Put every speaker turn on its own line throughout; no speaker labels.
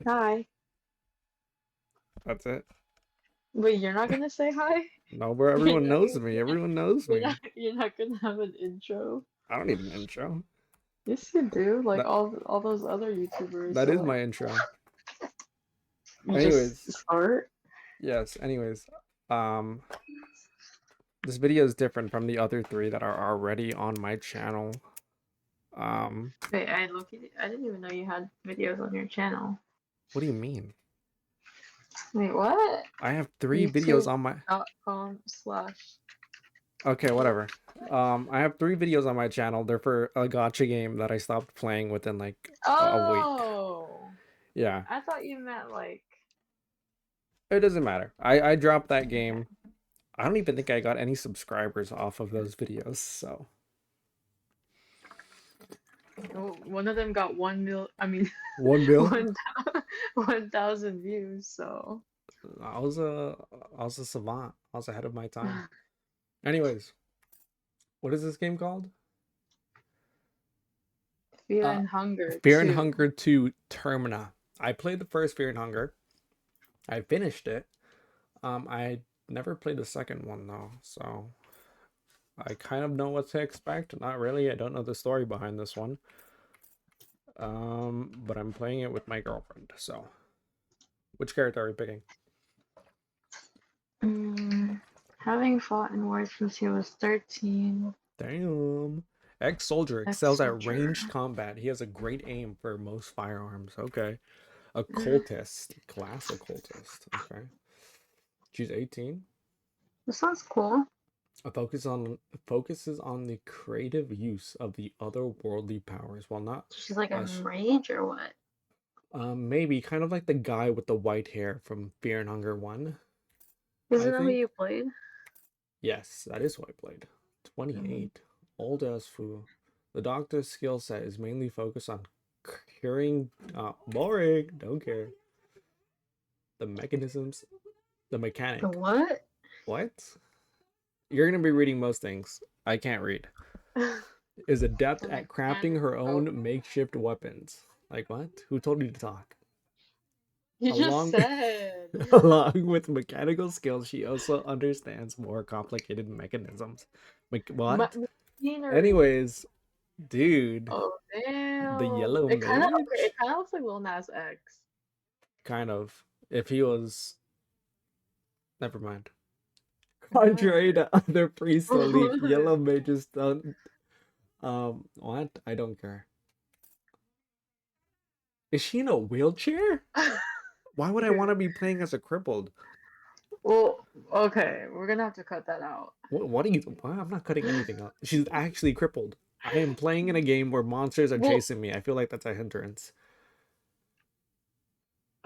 Hi.
That's it.
Wait, you're not gonna say hi?
No, bro,
You're
everyone
not,
knows me. Everyone knows
you're not,
me.
you're not gonna have an intro?
I don't need an intro.
Yes, you do. Like
That
all those other YouTubers
that
are
is
like,
my intro.
you just
Anyways,
start.
yes, anyways. Um this video is different from the other three that are already on my channel. Um
Wait, I didn't even know you had videos on your channel.
what do you mean?
Wait, what?
I have three videos on my
YouTube.com/.
Okay, whatever. I have three videos on my channel. They're for a gotcha game that I stopped playing within like a week.
Oh,
Yeah.
I thought you meant like.
It doesn't matter. I dropped that
Okay.
game. I don't even think I got any subscribers off of those videos, so
Well, one of them got 1 mil. I mean,
1 mil.
1,000 views. So.
I was a I was a savant. I was ahead of my time. Anyways, what is this game called?
Fear
Uh,
and Hunger
Fear and
2.
Hunger 2 Termina. I played the first Fear and Hunger. I finished it. I never played the second one though, so I kind of know what to expect. Not really. I don't know the story behind this one. But I'm playing it with my girlfriend. So, which character are we picking?
Having fought in wars since he was 13,
Damn. Ex-soldier excels at
ex-soldier.
ranged combat. He has a great aim for most firearms. Okay. Occultist. Class occultist. Okay. She's 18.
This sounds cool.
A focuses on the creative use of the otherworldly powers while not
She's like a
us.
mage or what?
Maybe kind of like the guy with the white hair from Fear and Hunger 1, I
Isn't that who
think.
you played?
Yes, that is who I played.
Mm.
28. Old as fool. The doctor's skill set is mainly focused on curing. Boring. Don't care. The mechanisms. The
The
mechanic.
what?
What? You're gonna be reading most things. I can't read. Is adept
The
at crafting
mechanic.
her
Oh,
own makeshift weapons. Like what? Who told you to talk?
you just
Along
said.
along with mechanical skills, she also understands more complicated mechanisms. What?
Machinery.
Anyways, dude,
Oh
the
damn!
yellow
It kind of okay. It
mage?
kind of looks like Lil Nas X.
Kind of. If he was, never mind. Contrary
What?
to other priests' belief, yellow mages don't. What? I don't care. Is she in a wheelchair? Why would I want to
Dude.
be playing as a crippled?
Well, okay, we're gonna have to cut that out.
What are you? I'm not cutting anything up. She's actually crippled. I am playing in a game where monsters are
Well,
chasing me. I feel like that's a hindrance.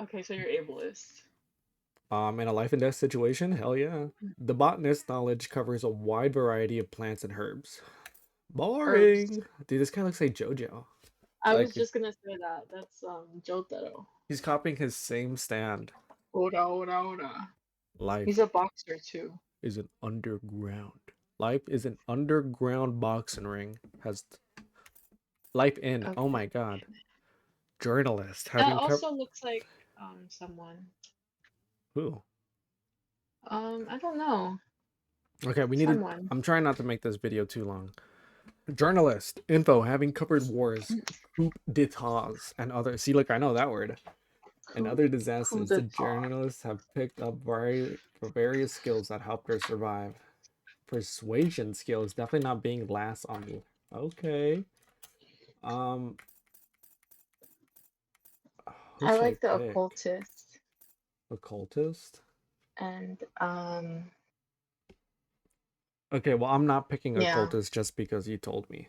okay, so you're ableist.
In a life and death situation, hell yeah. The botanist knowledge covers a wide variety of plants and herbs.
Herbs.
Boring. Dude, this guy looks like JoJo.
I was
Like
just gonna say that. That's Jotaro.
he's copying his same stand.
Oda, oda, oda. He's
Life
a boxer too.
is an underground. Life is an underground boxing ring. Has life in. Oh
Okay.
my god. Journalist
That
having
also looks like someone.
who?
I don't know.
Okay, we need to.
Someone.
I'm trying not to make this video too long. Journalist info having covered wars, coup d'etats, and other. See, look, I know that word. And
Coup,
other
coup
disasters. The
d'etat.
journalists have picked up for various skills that helped her survive. Persuasion skills definitely not being last on you. Okay. Um, who
I
should I
like the
pick?
occultist
Occultist.
and
Okay, well, I'm not picking
yeah.
occultist just because you told me.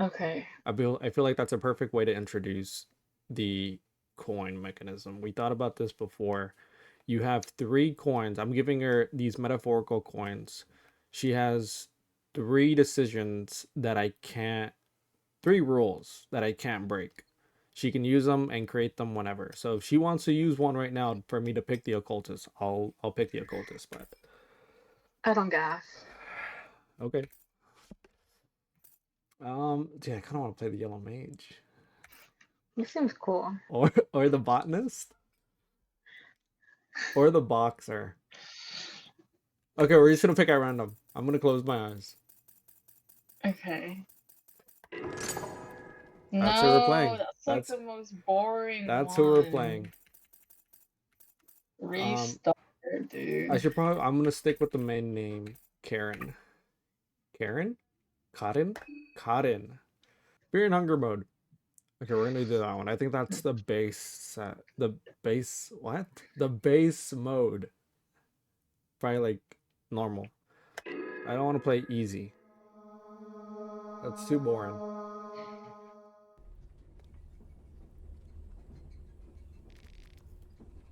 Okay.
I feel like that's a perfect way to introduce the coin mechanism. We thought about this before. You have three coins. I'm giving her these metaphorical coins. She has three decisions that I can't, three rules that I can't break. She can use them and create them whenever. So if she wants to use one right now for me to pick the occultist, I'll pick the occultist. But
I don't gas.
okay. Dude, I kind of want to play the yellow mage.
This seems cool.
or the botanist, or the boxer. Okay, we're just gonna pick at random. I'm gonna close my eyes.
Okay.
That's who we're
No,
playing.
that's like the most boring
That's who we're playing.
one. Restart,
I
dude.
should probably. I'm gonna stick with the main name, Karen. Karen, Cotton, Cotton. Fear and hunger mode. Okay, we're gonna do that one. I think that's the base. The base. What? The base mode. Probably like normal. I don't want to play easy. That's too boring.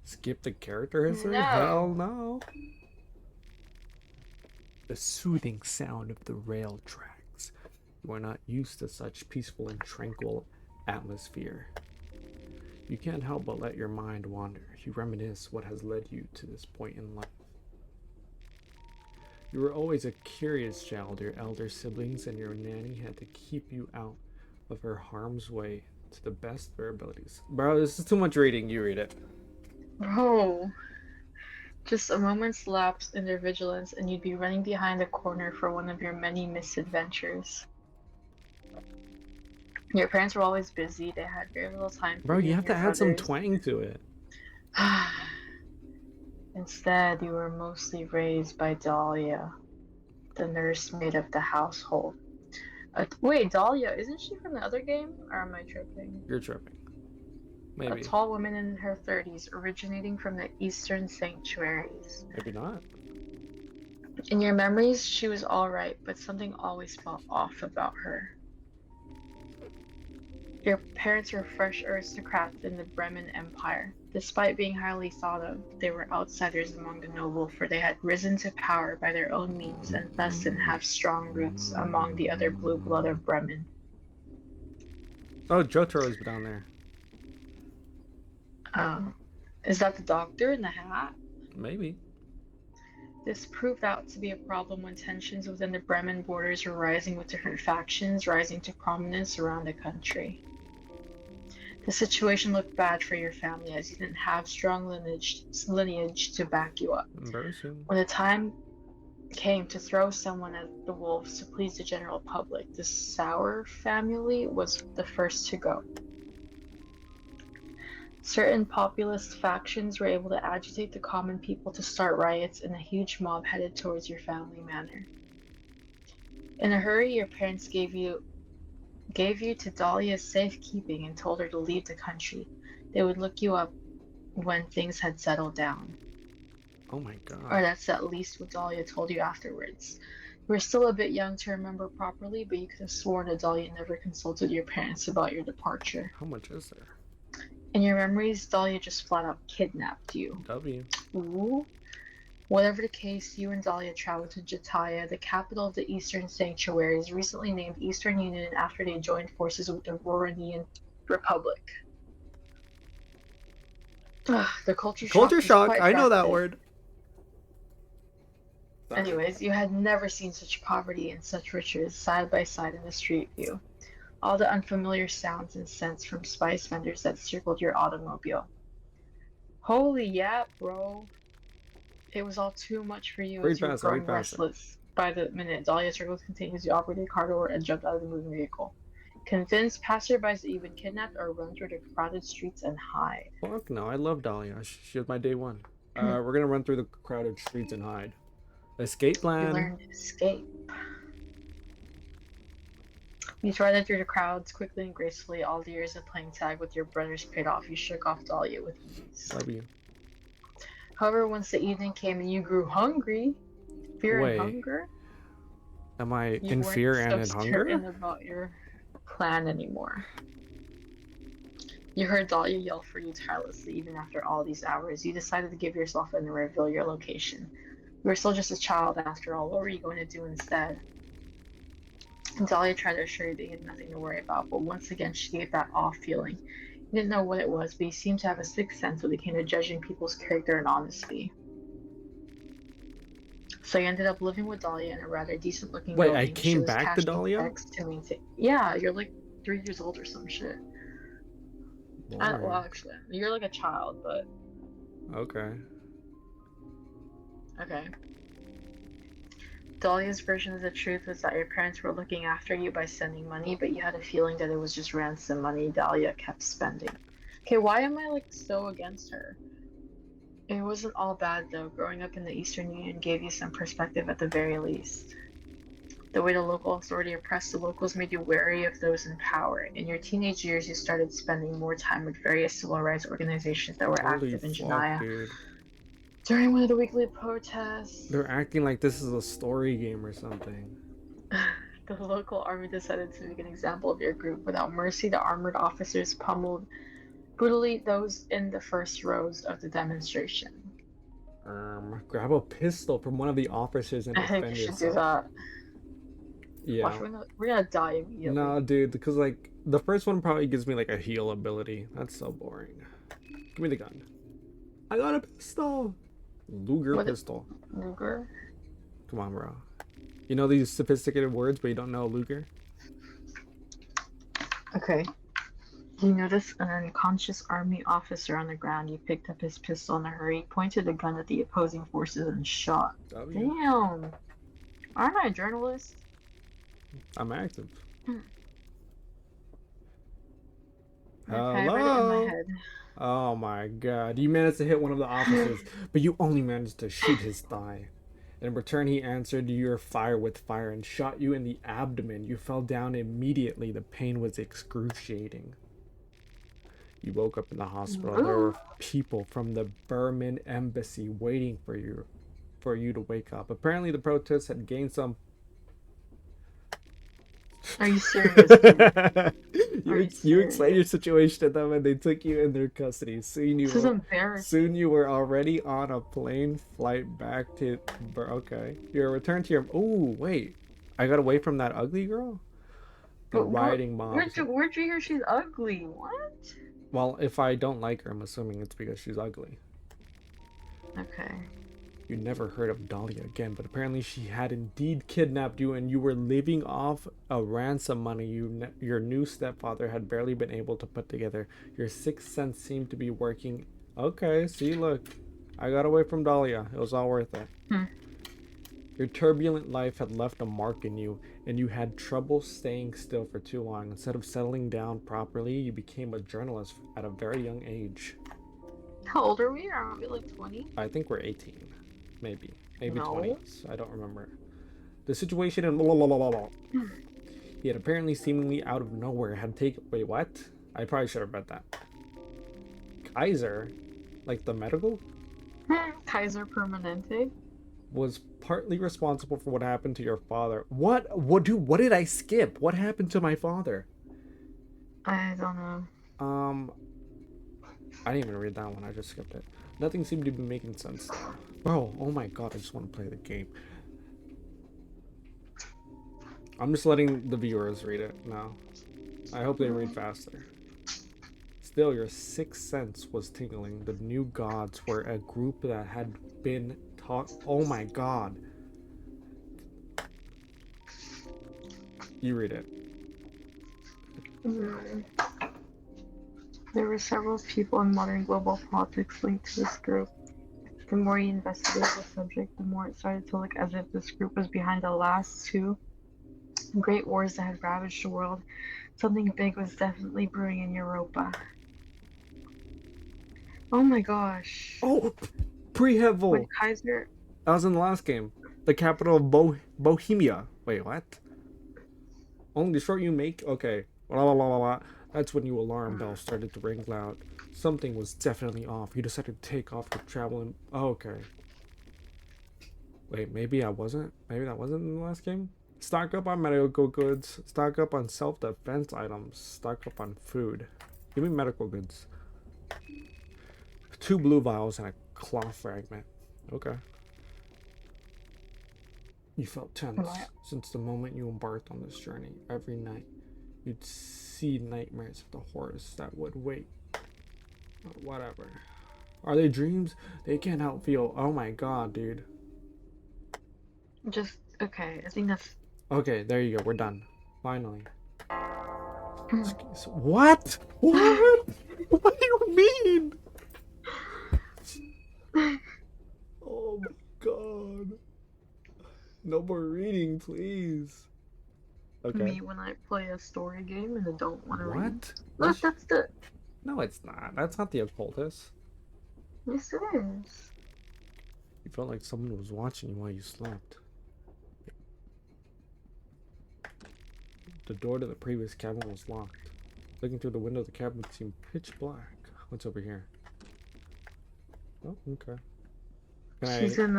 Skip the character history? Hell
No.
no. The soothing sound of the rail tracks. You are not used to such peaceful and tranquil atmosphere. You can't help but let your mind wander. You reminisce what has led you to this point in life. You were always a curious child. Your elder siblings and your nanny had to keep you out of her harm's way to the best of their abilities. Bro, this is too much reading. You read it.
Bro. Just a moment's lapse in their vigilance, and you'd be running behind the corner for one of your many misadventures. Your parents were always busy, they had very little time for
Bro,
you
you
and
have to
your
add some
brothers.
twang to it.
Instead, you were mostly raised by Dahlia, the nursemaid of the household. Wait, Dahlia, isn't she from the other game? Or am I tripping?
You're tripping.
A
Maybe.
tall woman in her 30s, originating from the eastern sanctuaries.
Maybe not.
In your memories, she was alright, but something always felt off about her. Your parents were fresh aristocrats in the Bremen Empire. Despite being highly thought of, they were outsiders among the noble, for they had risen to power by their own means and thus didn't have strong roots among the other blue blood of Bremen.
Oh, Jotaro's down there.
Is that the doctor in the hat?
Maybe.
This proved out to be a problem when tensions within the Bremen borders were rising, with different factions rising to prominence around the country. The situation looked bad for your family, as you didn't have strong lineage to back you up.
Embarrassing.
When the time came to throw someone at the wolves to please the general public, the Sauer family was the first to go. Certain populist factions were able to agitate the common people to start riots, and a huge mob headed towards your family manor. In a hurry, your parents gave you to Dahlia's safekeeping and told her to leave the country. They would look you up when things had settled down.
Oh my
Or
god.
that's at least what Dahlia told you afterwards. You were still a bit young to remember properly, but you could have sworn that Dahlia never consulted your parents about your departure.
How much is there?
In your memories, Dahlia just flat out kidnapped you.
W.
Ooh. Whatever the case, you and Dahlia traveled to Jataya, the capital of the Eastern Sanctuaries, recently named Eastern Union after they joined forces with the Roranian Republic. The culture shock
Culture
was
shock.
quite
I know that
drastic.
word. Sorry.
Anyways, you had never seen such poverty and such riches side by side in the street view. All the unfamiliar sounds and scents from spice vendors that circled your automobile. Holy yeah, bro. It was all too much for you
Read
as you were
faster, read
growing
faster.
restless. By the minute, Dahlia struggled to contain as you operated the car door and jumped out of the moving vehicle. Convince passerbys that you've been kidnapped, or run through the crowded streets and hide.
Fuck no, I love Dahlia. She was my day one. We're gonna run through the crowded streets and hide. Escape
You
plan.
learned to escape. You threaded through the crowds quickly and gracefully. All the years of playing tag with your brothers paid off. You shook off Dahlia with ease.
Love you.
However, once the evening came and you grew hungry, fear and
Wait,
hunger,
am I
you
in
weren't
fear and
so
in hunger?
certain about your plan anymore. You heard Dahlia yell for you tirelessly. Even after all these hours, you decided to give yourself and reveal your location. You were still just a child after all. What were you going to do instead? Dahlia tried to assure you that you had nothing to worry about, but once again she gave that off feeling. You didn't know what it was, but you seemed to have a sixth sense when it came to judging people's character and honesty. So you ended up living with Dahlia in a rather decent looking
Wait,
building.
I
She
came
was
back to
cashing
Dahlia?
checks to maintain. Yeah, you're like 3 years old or some shit. Well,
Boring.
actually, you're like a child, but
Okay.
okay. Dahlia's version of the truth was that your parents were looking after you by sending money, but you had a feeling that it was just ransom money Dahlia kept spending. Okay, why am I like so against her? It wasn't all bad though. Growing up in the Eastern Union gave you some perspective at the very least. The way the local authority oppressed the locals made you wary of those in power. In your teenage years, you started spending more time with various civil rights organizations that were
Holy
active in
fuck,
Janaya.
dude.
During one of the weekly protests,
They're acting like this is a story game or something.
the local army decided to make an example of your group. Without mercy, the armored officers pummeled brutally those in the first rows of the demonstration.
Grab a pistol from one of the officers and
I think you
defend
should do
yourself.
that. Watch,
Yeah.
we're gonna die immediately.
Nah, dude, because like the first one probably gives me like a heal ability. That's so boring. Give me the gun. I got a pistol. Luger
What?
pistol.
Luger?
Come on, bro. You know these sophisticated words, but you don't know Luger?
Okay. You notice an unconscious army officer on the ground. You picked up his pistol in a hurry, pointed a gun at the opposing forces, and shot.
W.
Damn! Aren't I a journalist?
I'm active.
Okay, I read it in my
Hello?
head.
Oh my god. You managed to hit one of the officers, but you only managed to shoot his thigh. In return, he answered your fire with fire and shot you in the abdomen. You fell down immediately. The pain was excruciating. You woke up in the hospital. There were people from the Burman embassy waiting for you to wake up. Apparently, the protests had gained some.
Are you serious, dude? Are you
You explained your
serious?
situation to them, and they took you in their custody.
This is
Soon
embarrassing.
you were already on a plane flight back to. Okay, you're returned to your. Oh wait, I got away from that ugly girl. The
But
rioting mobs.
where'd you hear she's ugly? What?
Well, if I don't like her, I'm assuming it's because she's ugly.
Okay.
You never heard of Dahlia again, but apparently she had indeed kidnapped you, and you were living off a ransom money your new stepfather had barely been able to put together. Your sixth sense seemed to be working. Okay, see, look, I got away from Dahlia. It was all worth it.
Hmm.
Your turbulent life had left a mark in you, and you had trouble staying still for too long. Instead of settling down properly, you became a journalist at a very young age.
How old are we? Are we like 20?
I think we're 18. Maybe
No.
20s. I don't remember. The situation in he had apparently seemingly out of nowhere had taken. Wait, what? I probably should have read that. Kaiser, like the medical,
Kaiser Permanente?
was partly responsible for what happened to your father. What? What? Dude, what did I skip? What happened to my father?
I don't know.
Um, I didn't even read that one. I just skipped it. Nothing seemed to be making sense there. Bro, oh my god, I just want to play the game. I'm just letting the viewers read it now. I hope they read faster. Still, your sixth sense was tingling. The new gods were a group that had been taught. Oh my god. You read it.
Mm. There were several people in modern global politics linked to this group. The more you investigated the subject, the more it started to look as if this group was behind the last two great wars that had ravaged the world. Something big was definitely brewing in Europa. Oh my gosh.
Oh,
When
Prehevel.
Kaiser.
That was in the last game. The capital of Bohemia. Wait, what? Only the short you make? Okay. Blah, blah, blah, blah, blah. That's when your alarm bell started to ring loud. Something was definitely off. You decided to take off your traveling. Oh, okay. Wait, maybe I wasn't? Maybe that wasn't in the last game? Stock up on medical goods. Stock up on self-defense items. Stock up on food. Give me medical goods. 2 blue vials and a cloth fragment. Okay. You felt tense
What?
since the moment you embarked on this journey. Every night, you'd see nightmares of the horrors that would wait. Whatever. Are they dreams? They can't help feel. Oh my god, dude.
Just. Okay, I think that's.
Okay, there you go. We're done. Finally. What? What? What do you mean? Oh my god. No more reading, please. Okay.
Me when I play a story game and I don't want to read.
What?
Look, that's the.
No, it's not. That's not the occultist.
Yes, it is.
You felt like someone was watching you while you slept. The door to the previous cabin was locked. Looking through the window, the cabin seemed pitch black. What's over here? Oh, okay.
She's in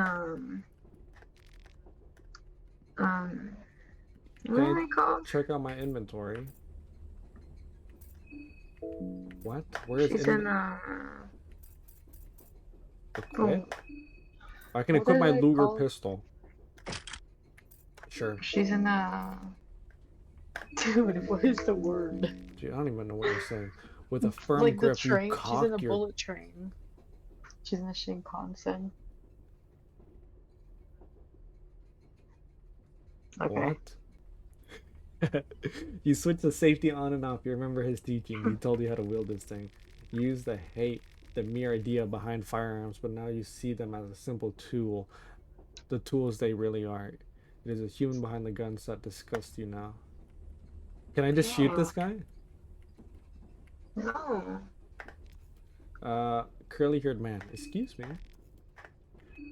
what are they called?
Check out my inventory. What? Where is
She's
it?
in
Equip? I can
what
equip
are
my
they
Luger
called?
pistol. Sure.
She's in dude, what is the word?
Dude, I don't even know what you're saying. With a firm
Like the
grip, you
train. She's in a
cock your...
bullet train. She's in a Shinkansen. Okay.
What? You switch the safety on and off. You remember his teaching. He told you how to wield this thing. You use the mere idea behind firearms, but now you see them as a simple tool. The tools they really are. It is a human behind the guns that disgust you now. Can I just shoot this guy?
No.
Curly-haired man. Excuse me.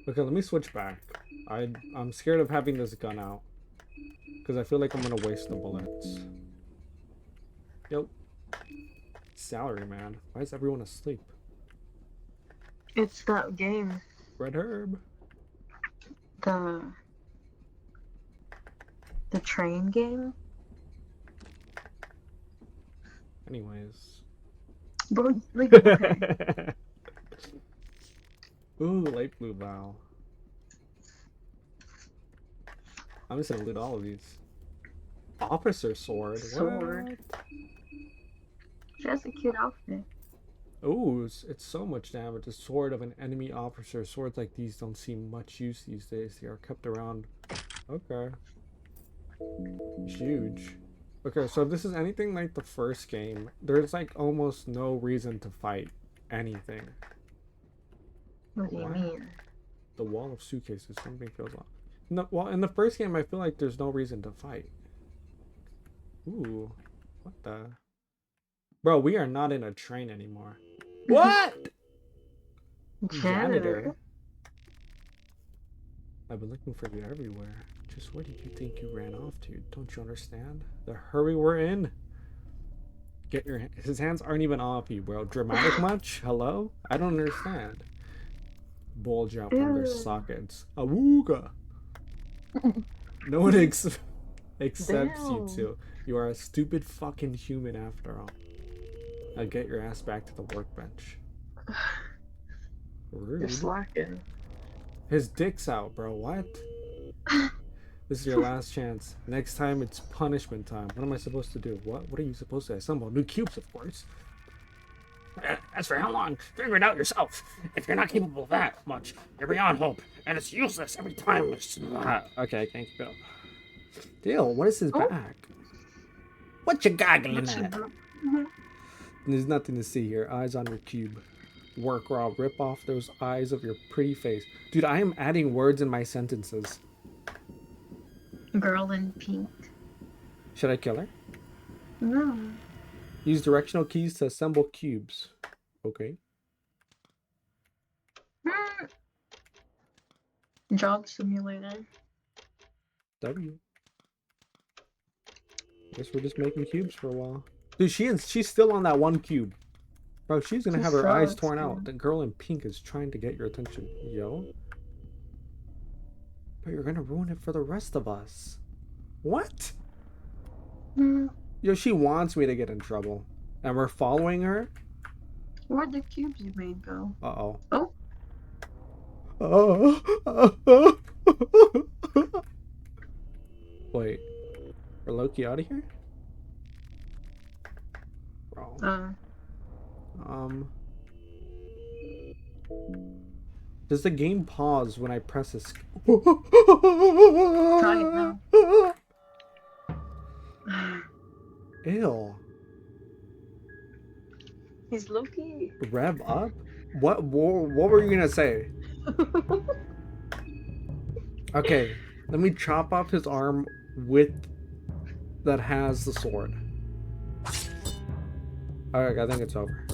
Okay, let me switch back. I'm scared of having this gun out. Because I feel like I'm gonna waste the bullets. Yep. Salary, man. Why is everyone asleep?
It's that game.
Red Herb.
The train game?
Anyways.
Bro, like, okay.
Ooh, light blue Val. I'm just gonna loot all of these. Officer sword.
Sword.
What?
She has a cute outfit.
Ooh, it's so much damage. The sword of an enemy officer. Swords like these don't see much use these days. They are kept around. Okay. Huge. Okay, so if this is anything like the first game, there's like almost no reason to fight anything.
What do you mean?
The wall of suitcases. Something feels off. No, well, in the first game, I feel like there's no reason to fight. Ooh, what the? Bro, we are not in a train anymore. What? Janitor. I've been looking for you everywhere. Just where did you think you ran off to? Don't you understand? The hurry we're in. Get your... His hands aren't even off you, bro. Dramatic much? Hello? I don't understand. Bulge out from their sockets. Awooga. No one accepts you two. You are a stupid fucking human after all. Now get your ass back to the workbench. Rude.
You're slacking.
His dick's out, bro. What? This is your last chance. Next time it's punishment time. What am I supposed to do? What are you supposed to assemble? New cubes, of course. As for how long, figure it out yourself. If you're not capable of that much, you're beyond hope, and it's useless every time. Okay, I can't keep it up. Deal, what is his back? What you goggling at? There's nothing to see here. Eyes on your cube. Work or I'll rip off those eyes of your pretty face. Dude, I am adding words in my sentences.
Girl in pink.
Should I kill her?
No.
Use directional keys to assemble cubes. Okay.
Job simulator.
W. Guess we're just making cubes for a while. Dude, she's still on that one cube. Bro, she's gonna have her eyes torn out. The girl in pink is trying to get your attention. Yo. But you're gonna ruin it for the rest of us. What? Yo, she wants me to get in trouble. And we're following her?
Where'd the cubes you made go?
Uh-oh.
Oh.
Wait. Are Loki out of here? Bro. Does the game pause when I press this?
Try it now.
Ew.
He's Loki.
Rev up? What were you gonna say? Okay, let me chop off his arm with that has the sword. Alright, I think it's over.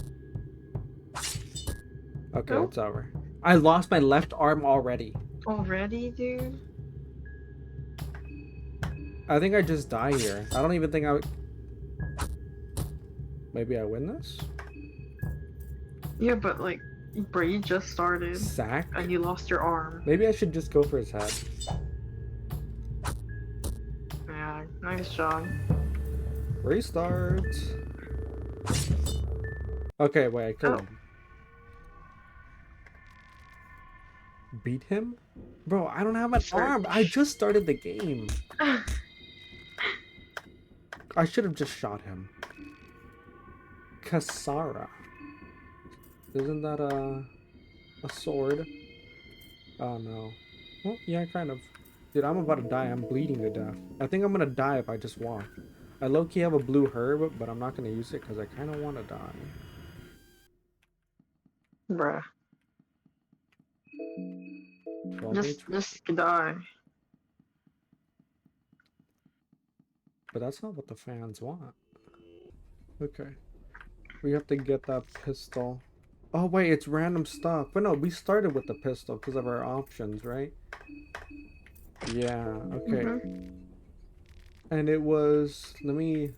Okay,
Oh,
it's over. I lost my left arm already.
already, dude?
I think I just die here. I don't even think I would... Maybe I win this?
Yeah, but like, bro, you just started
Sack?
and you lost your arm.
Maybe I should just go for his head.
Yeah, nice job.
Restart. Okay, wait, I killed
Oh.
him. Beat him? Bro, I don't have an arm. I
Search.
just started the game. I should have just shot him. Kasara. Isn't that a sword? Oh no. Well, yeah, kind of. Dude, I'm about to die. I'm bleeding to death. I think I'm gonna die if I just walk. I low-key have a blue herb, but I'm not gonna use it because I kind of want to die.
Bruh.
12
Just,
HP.
just die.
But that's not what the fans want. Okay. We have to get that pistol. Oh wait, it's random stuff. But no, we started with the pistol because of our options, right? Yeah, okay.
Mm-hmm.
And it was... Let me...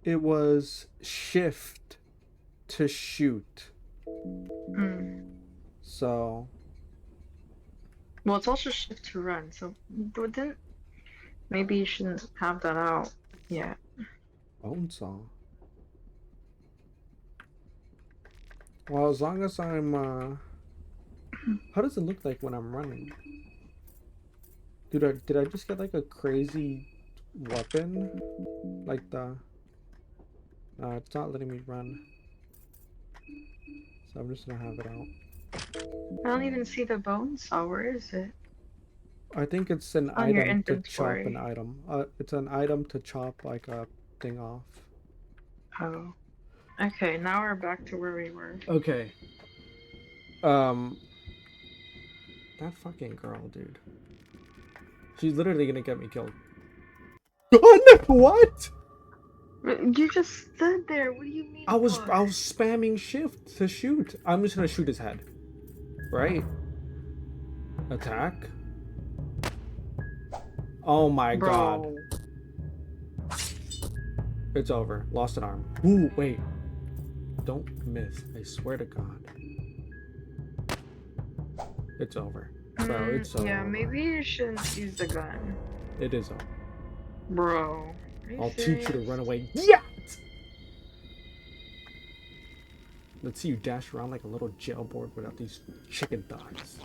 It was shift to shoot.
Mm.
So...
Well, it's also shift to run, so but then maybe you shouldn't have that out. Yeah.
Bone saw. Well, as long as I'm, how does it look like when I'm running? Dude, did I just get like a crazy weapon? Like the... it's not letting me run. So I'm just gonna have it out.
I don't even see the bone saw. Where is it?
I think it's an
On your
item to chop an
inventory.
item. It's an item to chop like a thing off.
Oh. Okay, now we're back to where we were.
Okay. Um, that fucking girl, dude. She's literally gonna get me killed. What?
You just stood there. What do you mean
I was
what?
spamming shift to shoot. I'm just gonna shoot his head. Right? Attack. Oh my god.
Bro.
It's over. Lost an arm. Ooh, wait. Don't miss. I swear to god. It's over. Bro, it's over.
Yeah, maybe you shouldn't use the gun.
It is over.
Bro. Are you
I'll
serious?
teach you to run away. Yeah! Let's see you dash around like a little jailboard without these chicken thighs.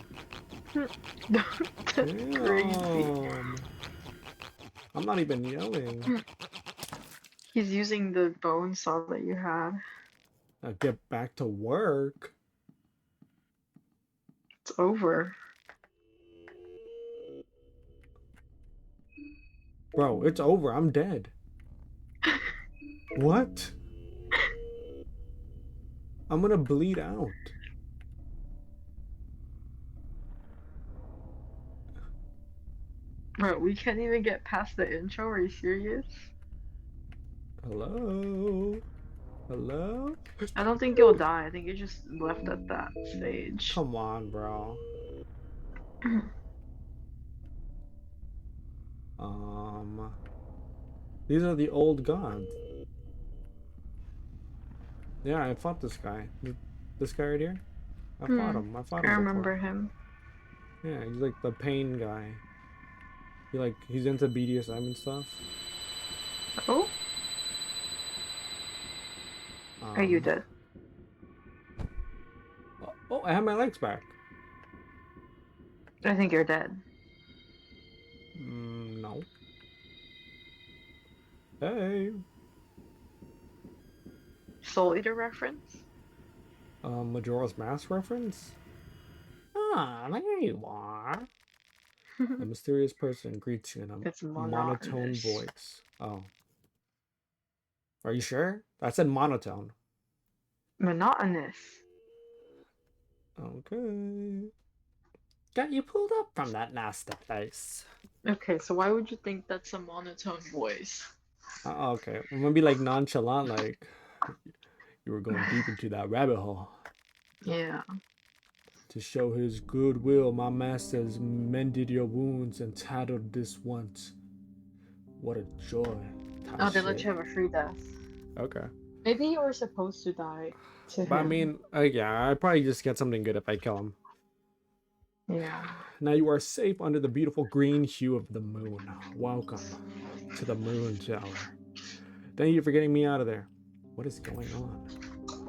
That's crazy.
Damn. I'm not even yelling.
He's using the bone saw that you had.
Now get back to work.
It's over.
Bro, it's over. I'm dead. What? I'm gonna bleed out.
Bro, we can't even get past the intro. Are you serious?
Hello? Hello?
I don't think you'll die. I think you just left at that stage.
Come on, bro. These are the old gods. Yeah, I fought this guy. This guy right here? I fought him. I fought
I
him
remember
before.
him.
Yeah, he's like the pain guy. He's into BDSM and stuff.
Oh? Are you dead?
Oh, I have my legs back.
I think you're dead.
No. Hey.
Soul Eater reference?
Majora's Mask reference? Ah, there you are. A mysterious person greets you in
It's
a monotone
monotonous.
voice. Oh. Are you sure? I said monotone.
Monotonous.
Okay. Got you pulled up from that nasty place.
Okay, so why would you think that's a monotone voice?
Okay. I'm gonna be like nonchalant, like you were going deep into that rabbit hole.
Yeah.
To show his goodwill, my master has mended your wounds and tattled this once. What a joy. Tie
Oh, they let
shit.
you have a free death.
Okay.
Maybe you were supposed to die to
But I
him.
mean, yeah, I'd probably just get something good if I kill him.
Yeah.
Now you are safe under the beautiful green hue of the moon. Welcome to the moon tower. Thank you for getting me out of there. What is going on?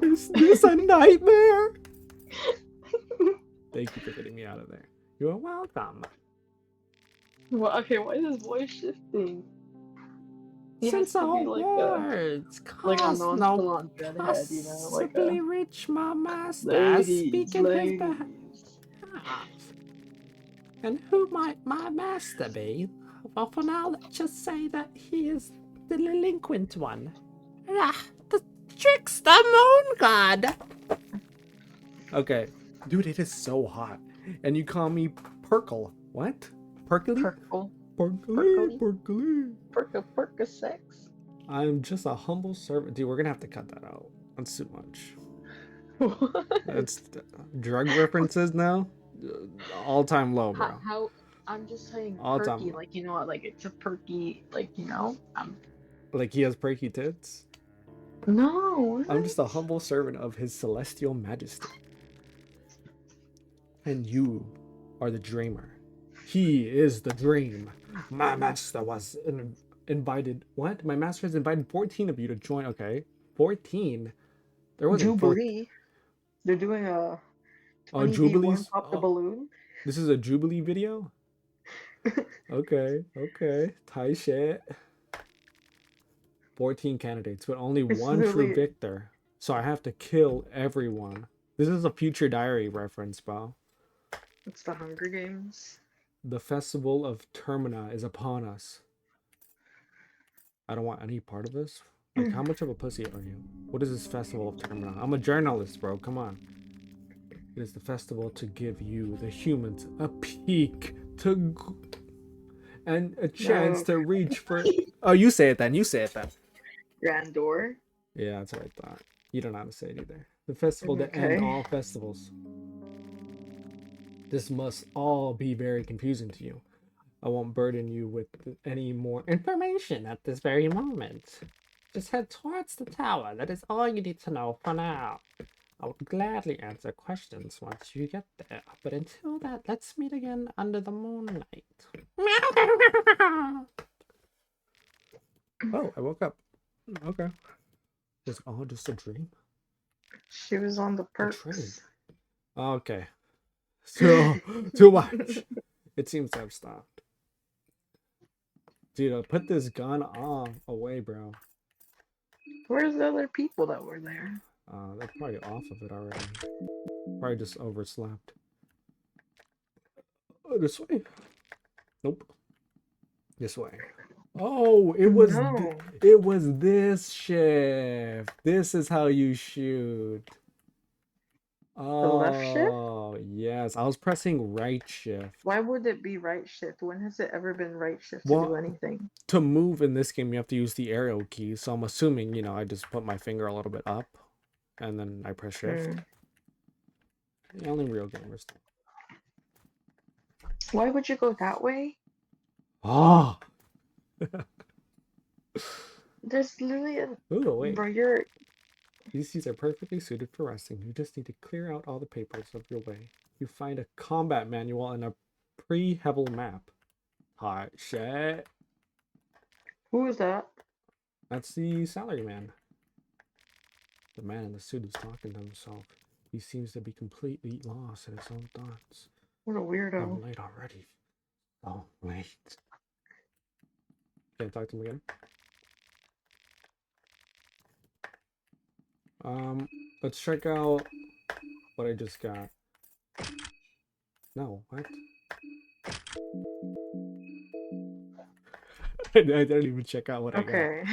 Is this a nightmare? Thank you for getting me out of there. You are welcome.
Well, okay, why is his voice shifting? He has
Since
to be
our words
like a
cost no
nonchalant redhead, you know, like
possibly
a
reach my master,
ladies,
speaking his behalf.
ladies.
And who might my master be? Well, for now, let's just say that he is the delinquent one. Ah, the trickster moon god. Okay. Dude, it is so hot. And you call me Perkle. What? Perkly?
Purple,
Perkly,
purpley,
Perkly.
purka sex.
I'm just a humble servant. Dude, we're gonna have to cut that out. That's too much.
What?
That's drug references now. All time low, bro.
How? I'm just saying
All time
perky,
low.
like you know what, like it's a perky, like you know.
Like he has perky tits.
No,
I'm just a
what?
humble servant of his celestial majesty. And you are the dreamer. He is the dream. My master was invited. What? My master has invited 14 of you to join. Okay. 14? There wasn't 14.
Jubilee. They're doing a
Oh,
20v1
Jubilees.
pop the
Oh,
balloon.
this is a Jubilee video? Okay. Okay. Tie shit. 14 candidates, but only
It's
one true
literally
victor. So I have to kill everyone. This is a future diary reference, bro.
it's the Hunger Games.
The festival of Termina is upon us. I don't want any part of this. Like, how much of a pussy are you? What is this festival of Termina? I'm a journalist, bro. Come on. It is the festival to give you, the humans, a peek to and a chance
No,
to reach for. Oh, you say it then. You say it then.
Grandor.
Yeah, that's what I thought. You don't know how to say it either. The festival to end
Okay.
all festivals. This must all be very confusing to you. I won't burden you with any more information at this very moment. Just head towards the tower. That is all you need to know for now. I will gladly answer questions once you get there. But until that, let's meet again under the moonlight. Oh, I woke up. Okay. Was it all just a dream?
She was on the
A train.
perks.
Okay. So, too much. It seems to have stopped. Dude, put this gun on away, bro.
Where's the other people that were there?
They're probably off of it already. Probably just overslept. Oh, this way. Nope. This way. Oh,
No.
it was this shift. This is how you shoot.
The left shift?
Oh, yes. I was pressing right shift.
Why would it be right shift? When has it ever been right shift to do
Well,
anything?
to move in this game, you have to use the arrow key. So I'm assuming, I just put my finger a little bit up and then I press shift. The only real gamers.
Why would you go that way?
Oh,
There's literally a
ooh, wait.
bro, you're
These seats are perfectly suited for resting. You just need to clear out all the papers of your way. You find a combat manual and a pre-Hebel map. Hot shit.
who is that?
That's the salary man. The man in the suit is talking to himself. He seems to be completely lost in his own thoughts.
What a
I'm
weirdo.
late already. Oh, late. Can I talk to him again? Let's check out what I just got. No, what? I didn't even check out what I got.
Okay.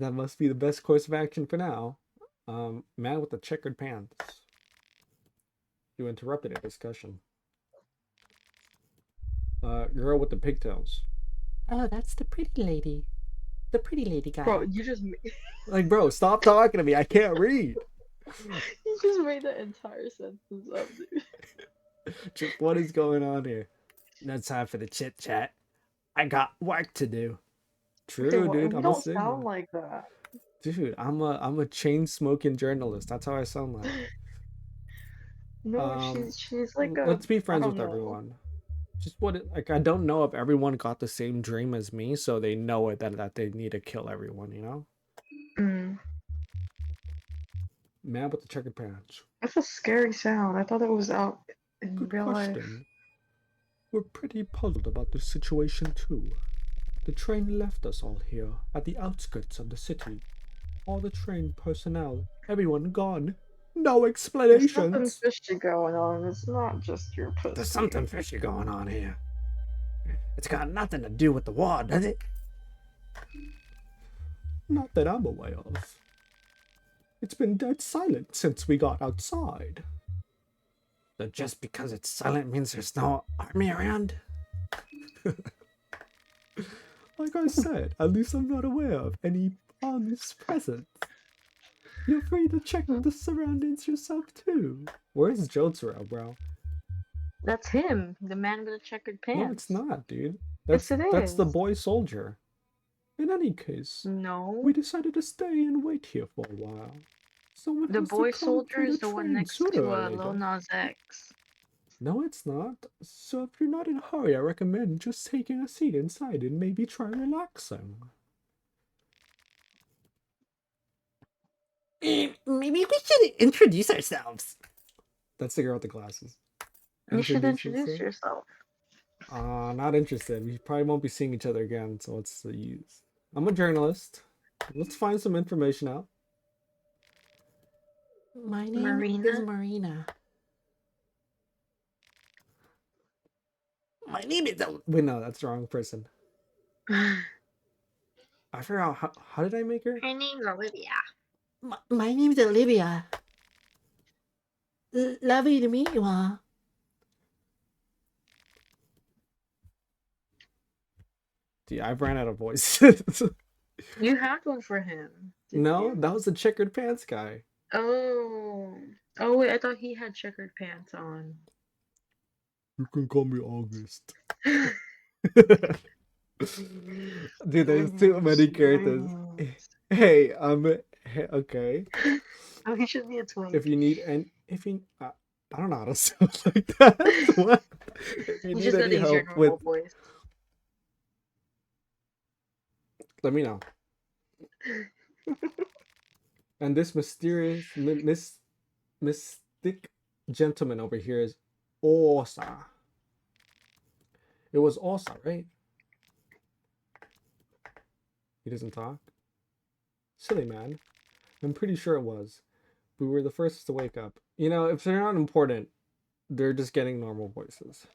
That must be the best course of action for now. Man with the checkered pants. You interrupted a discussion. Girl with the pigtails. Oh, that's the pretty lady. The pretty lady guy.
Bro, you just
Like, bro, stop talking to me. I can't read.
you just made the entire sentence up, dude.
Just what is going on here? No time for the chit chat. I got work to do. True, dude.
We
I'm a
don't sound
Sigma.
like that.
Dude, I'm a chain smoking journalist. That's how I sound like.
No, she's like a,
Let's be
I
friends
don't
with
know.
everyone. Just like I don't know if everyone got the same dream as me, so they know it that they need to kill everyone. You know,
Mm.
man with the checkered pants.
That's a scary sound. I thought it was out in
Good
real life.
question. We're pretty puzzled about this situation too. The train left us all here at the outskirts of the city. All the train personnel, everyone gone. No
There's something
explanations.
fishy going on. It's not just your
There's
pussy.
something fishy going on here. It's got nothing to do with the war, does it? Not that I'm aware of. It's been dead silent since we got outside. That just because it's silent means there's no army around? Like I said, at least I'm not aware of any army's presence. You're free to check the surroundings yourself too. Where's Jotaro, bro?
That's him, the man with the checkered pants.
No, it's not, dude.
Yes, it
That's the
is.
boy soldier. In any case,
No.
we decided to stay and wait here for a while. Someone
The
has to
boy
come
soldier
for the
is the one
train
next
sooner
to
or
Lil
later.
Nas X.
No, it's not. So if you're not in a hurry, I recommend just taking a seat inside and maybe try relaxing. Maybe we should introduce ourselves. That's the girl with the glasses.
You should
Introduce
introduce
yourself?
yourself.
Not interested. We probably won't be seeing each other again, so what's the use? I'm a journalist. Let's find some information out. My name is
Marina.
Marina. My name is... Wait, no, that's the wrong person. I forgot, how did I make her?
Her name's Olivia.
My name's Olivia. Lovely to meet you all. Dude, I've ran out of voices.
You had one for him.
No, that was the checkered pants guy.
Oh. Oh, wait, I thought he had checkered pants on.
You can call me August. Dude, there's too many characters. Hey, okay.
Oh, he should be a twink.
If you need I don't know how to sound like that. What? If you
You
need
just gotta
any
use your
help
normal
with,
voice.
let me know. And this mysterious mystic gentleman over here is Osa. It was Osa, right? He doesn't talk. Silly man. I'm pretty sure it was. We were the first to wake up. You know, if they're not important, they're just getting normal voices.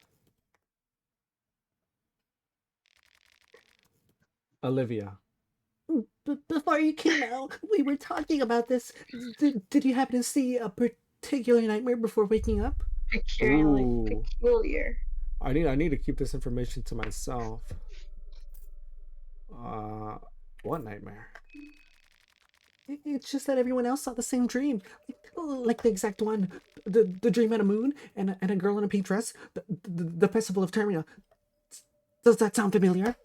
Olivia. Before you came out, we were talking about this. Did you happen to see a particular nightmare before waking up?
Peculiar.
I need to keep this information to myself. What nightmare? It's just that everyone else saw the same dream, like the exact one. The dream had a moon and a girl in a pink dress. The festival of Termina. Does that sound familiar?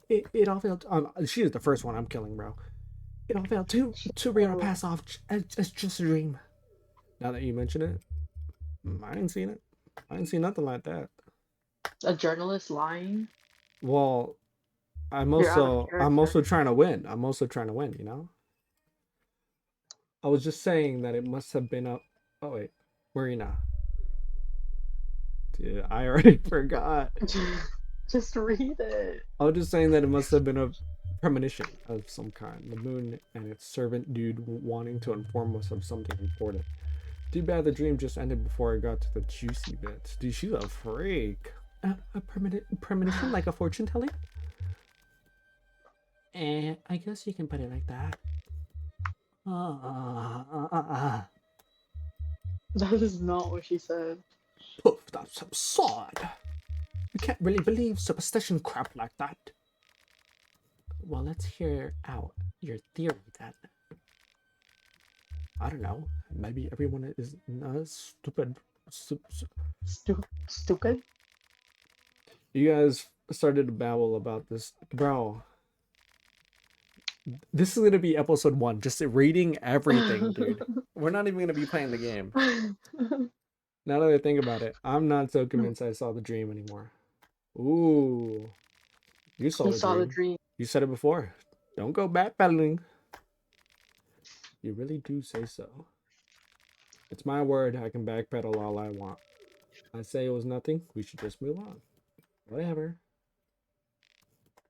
It all failed. She is the first one I'm killing, bro. It all failed too real to pass off as just a dream. Now that you mention it, I ain't seen it. I ain't seen nothing like that.
A journalist lying?
Well, I'm
You're out of
also
character.
trying to win. I'm also trying to win. You know. I was just saying that it must have been a. Oh wait, Marina. Dude, I already forgot.
Just read it.
I was just saying that it must have been a premonition of some kind. The moon and its servant dude wanting to inform us of something important. Too bad the dream just ended before I got to the juicy bit. Dude, she's a freak. A premonition like a fortune telling? I guess you can put it like that.
That is not what she said.
Poof, that's absurd. You can't really believe superstition crap like that. Well, let's hear out your theory then. I don't know. Maybe everyone is stupid.
Stupid.
You guys started to babble about this. Bro, this is going to be episode 1. Just reading everything, dude. We're not even going to be playing the game. Now that I think about it, I'm not so convinced I saw the dream anymore. Ooh. You saw
You
the
saw the
dream.
dream.
You said it before. Don't go backpedaling. You really do say so. It's my word. I can backpedal all I want. I say it was nothing. We should just move on. Whatever.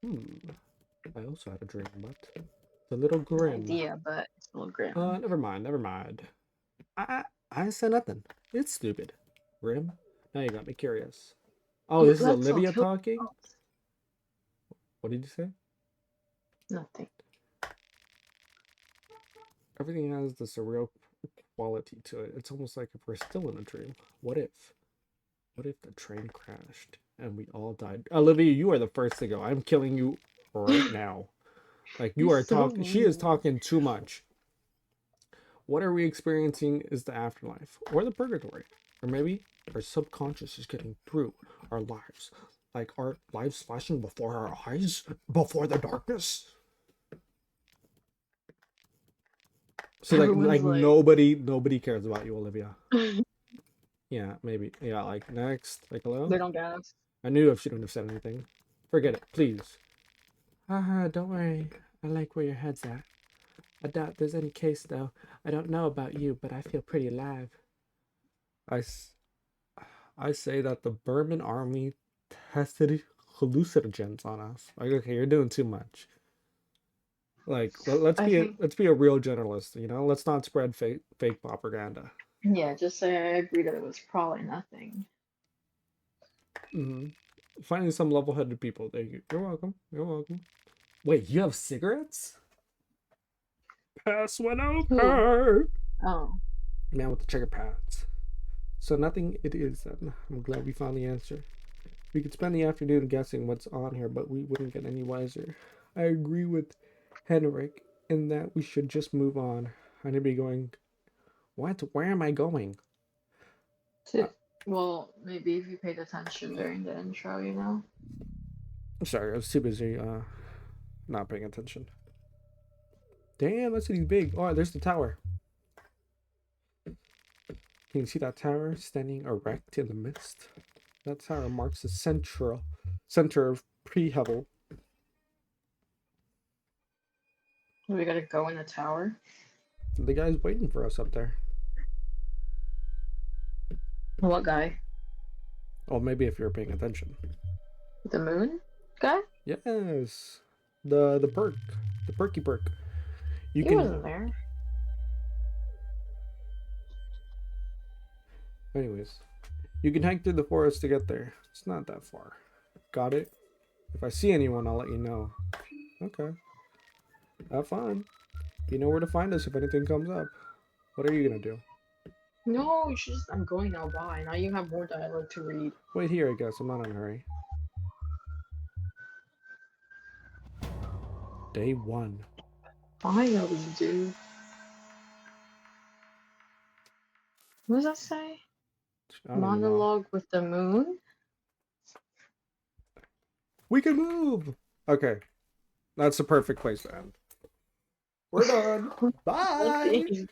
I also had a dream, but it's a little grim.
Idea, but it's a little grim.
Never mind. Never mind. I said nothing. It's stupid. Grim. Now you got me curious. Oh, this is
Let's all
Olivia
kill
talking?
ourselves.
What did you say?
Nothing.
Everything has the surreal quality to it. It's almost like if we're still in a dream. What if? What if the train crashed and we all died? Olivia, you are the first to go. I'm killing you right now. Like you
You're
are
so
talking. She is
mean.
talking too much. What are we experiencing is the afterlife or the purgatory, or maybe our subconscious is getting through our lives, like our lives flashing before our eyes, before the darkness. See,
Everyone's like,
nobody cares about you, Olivia. Yeah, maybe. Yeah, like next, like hello.
they don't gas.
I knew if she wouldn't have said anything. Forget it, please. Haha, don't worry. I like where your head's at. I doubt there's any case though. I don't know about you, but I feel pretty alive. I say that the Burman army tested hallucinogens on us. Like, okay, you're doing too much. Like,
I think,
let's be a real generalist. Let's not spread fake propaganda.
yeah, just say I agree that it was probably nothing.
Hmm. Finding some level-headed people. Thank you. You're welcome. You're welcome. Wait, you have cigarettes? Pass one
Who?
over.
Oh,
Man with the trigger pads. So nothing it is then. I'm glad we found the answer. We could spend the afternoon guessing what's on here, but we wouldn't get any wiser. I agree with Henrik in that we should just move on. I need to be going. What? Where am I going? Uh,
well, maybe if you paid attention during the intro, you know.
sorry, I was too busy not paying attention. Damn, that city's big. Oh, there's the tower. Can you see that tower standing erect in the mist? That tower marks the center of Prehevel.
We gotta go in the tower.
The guy's waiting for us up there.
What guy?
Oh, maybe if you're paying attention.
The moon guy?
Yes. The perk. The perky perk. You
He
can
wasn't there.
anyways. You can hike through the forest to get there. It's not that far. Got it? If I see anyone, I'll let you know. Okay. Have fun. You know where to find us if anything comes up. What are you gonna do?
No, you should just. I'm going now. Bye. Now you have more dialogue to read.
Wait here, I guess. I'm not in a hurry. Day 1.
Finally, dude. What does that say?
I don't even know.
Monologue with the moon?
We can move! Okay. That's the perfect place to end. We're done. Bye!
Okay.